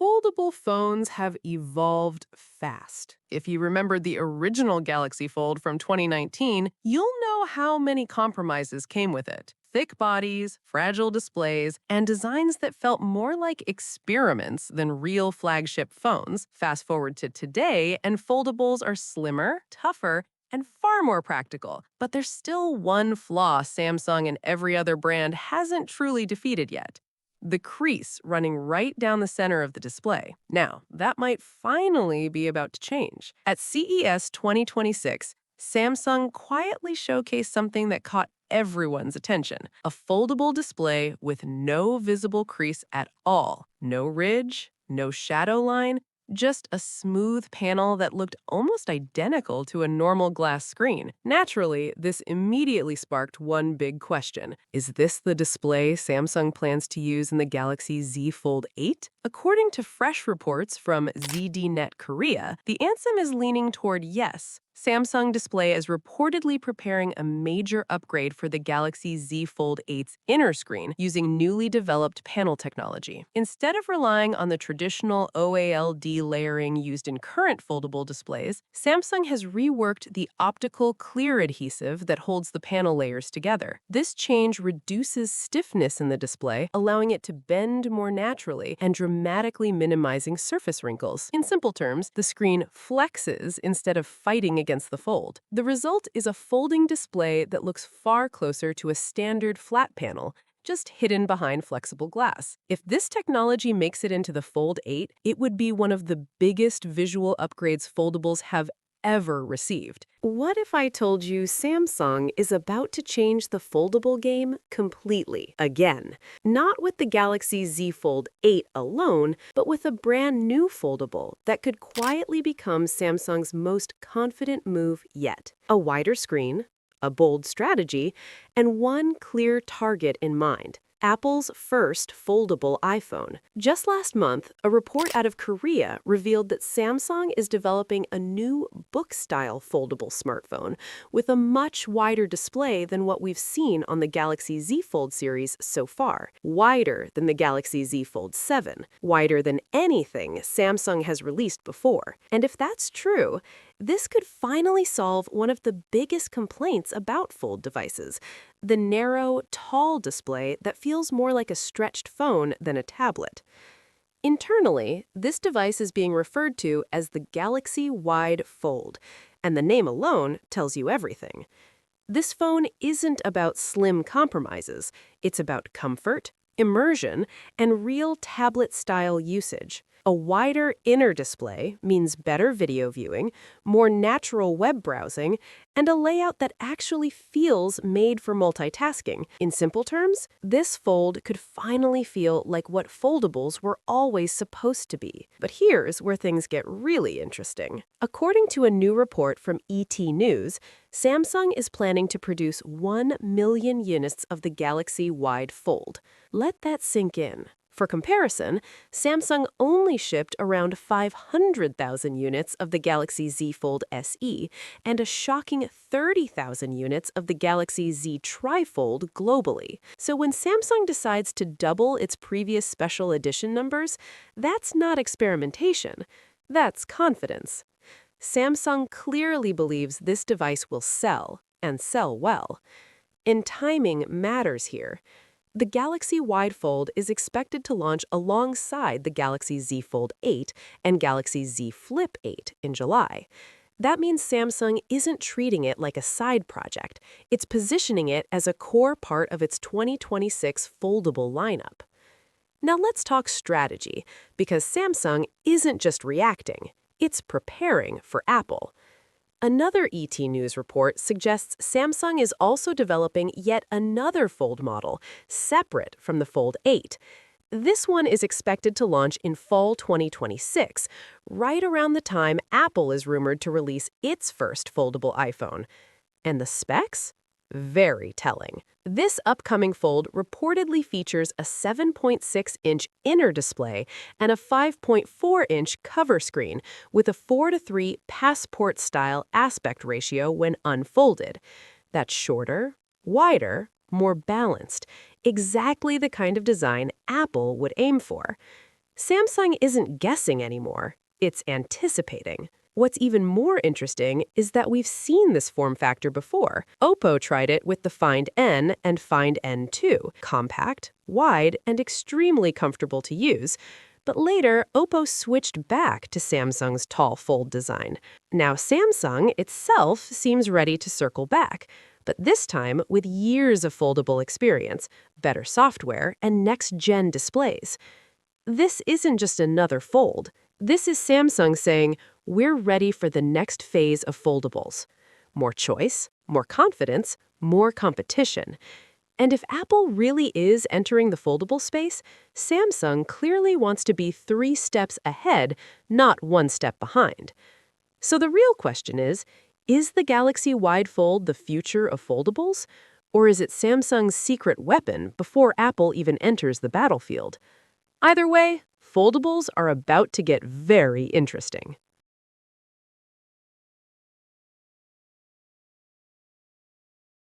Foldable phones have evolved fast. If you remember the original Galaxy Fold from 2019, you'll know how many compromises came with it. Thick bodies, fragile displays, and designs that felt more like experiments than real flagship phones. Fast forward to today, and foldables are slimmer, tougher, and far more practical. But there's still one flaw Samsung and every other brand hasn't truly defeated yet: the crease running right down the center of the display. Now, that might finally be about to change. At CES 2026, Samsung quietly showcased something that caught everyone's attention: a foldable display with no visible crease at all. No ridge, no shadow line, just a smooth panel that looked almost identical to a normal glass screen. Naturally, this immediately sparked one big question. Is this the display Samsung plans to use in the Galaxy Z Fold 8? According to fresh reports from ZDNet Korea, the answer is leaning toward yes. Samsung Display is reportedly preparing a major upgrade for the Galaxy Z Fold 8's inner screen using newly developed panel technology. Instead of relying on the traditional OALD layering used in current foldable displays, Samsung has reworked the optical clear adhesive that holds the panel layers together. This change reduces stiffness in the display, allowing it to bend more naturally and dramatically minimizing surface wrinkles. In simple terms, the screen flexes instead of fighting against the fold. The result is a folding display that looks far closer to a standard flat panel, just hidden behind flexible glass. If this technology makes it into the Fold 8, it would be one of the biggest visual upgrades foldables have ever received. What if I told you Samsung is about to change the foldable game completely again? Not with the Galaxy Z Fold 8 alone, but with a brand new foldable that could quietly become Samsung's most confident move yet. A wider screen, a bold strategy, and one clear target in mind: Apple's first foldable iPhone. Just last month, a report out of Korea revealed that Samsung is developing a new book-style foldable smartphone with a much wider display than what we've seen on the Galaxy Z Fold series so far. Wider than the Galaxy Z Fold 7, wider than anything Samsung has released before. And if that's true, this could finally solve one of the biggest complaints about fold devices: the narrow, tall display that feels more like a stretched phone than a tablet. Internally, this device is being referred to as the Galaxy Wide Fold, and the name alone tells you everything. This phone isn't about slim compromises. It's about comfort, immersion, and real tablet-style usage. A wider inner display means better video viewing, more natural web browsing, and a layout that actually feels made for multitasking. In simple terms, this fold could finally feel like what foldables were always supposed to be. But here's where things get really interesting. According to a new report from ET News, Samsung is planning to produce 1 million units of the Galaxy Wide Fold. Let that sink in. For comparison, Samsung only shipped around 500,000 units of the Galaxy Z Fold SE and a shocking 30,000 units of the Galaxy Z Tri-Fold globally. So when Samsung decides to double its previous special edition numbers, that's not experimentation, that's confidence. Samsung clearly believes this device will sell, and sell well. And timing matters here. The Galaxy Wide Fold is expected to launch alongside the Galaxy Z Fold 8 and Galaxy Z Flip 8 in July. That means Samsung isn't treating it like a side project. It's positioning it as a core part of its 2026 foldable lineup. Now let's talk strategy, because Samsung isn't just reacting, it's preparing for Apple. Another ET News report suggests Samsung is also developing yet another Fold model, separate from the Fold 8. This one is expected to launch in fall 2026, right around the time Apple is rumored to release its first foldable iPhone. And the specs? Very telling. This upcoming Fold reportedly features a 7.6-inch inner display and a 5.4-inch cover screen with a 4:3 passport-style aspect ratio when unfolded. That's shorter, wider, more balanced, exactly the kind of design Apple would aim for. Samsung isn't guessing anymore, it's anticipating. What's even more interesting is that we've seen this form factor before. Oppo tried it with the Find N and Find N2, compact, wide, and extremely comfortable to use. But later, Oppo switched back to Samsung's tall fold design. Now Samsung itself seems ready to circle back, but this time with years of foldable experience, better software, and next-gen displays. This isn't just another fold. This is Samsung saying, we're ready for the next phase of foldables. More choice, more confidence, more competition. And if Apple really is entering the foldable space, Samsung clearly wants to be 3 steps ahead, not 1 step behind. So the real question is the Galaxy Wide Fold the future of foldables? Or is it Samsung's secret weapon before Apple even enters the battlefield? Either way, foldables are about to get very interesting.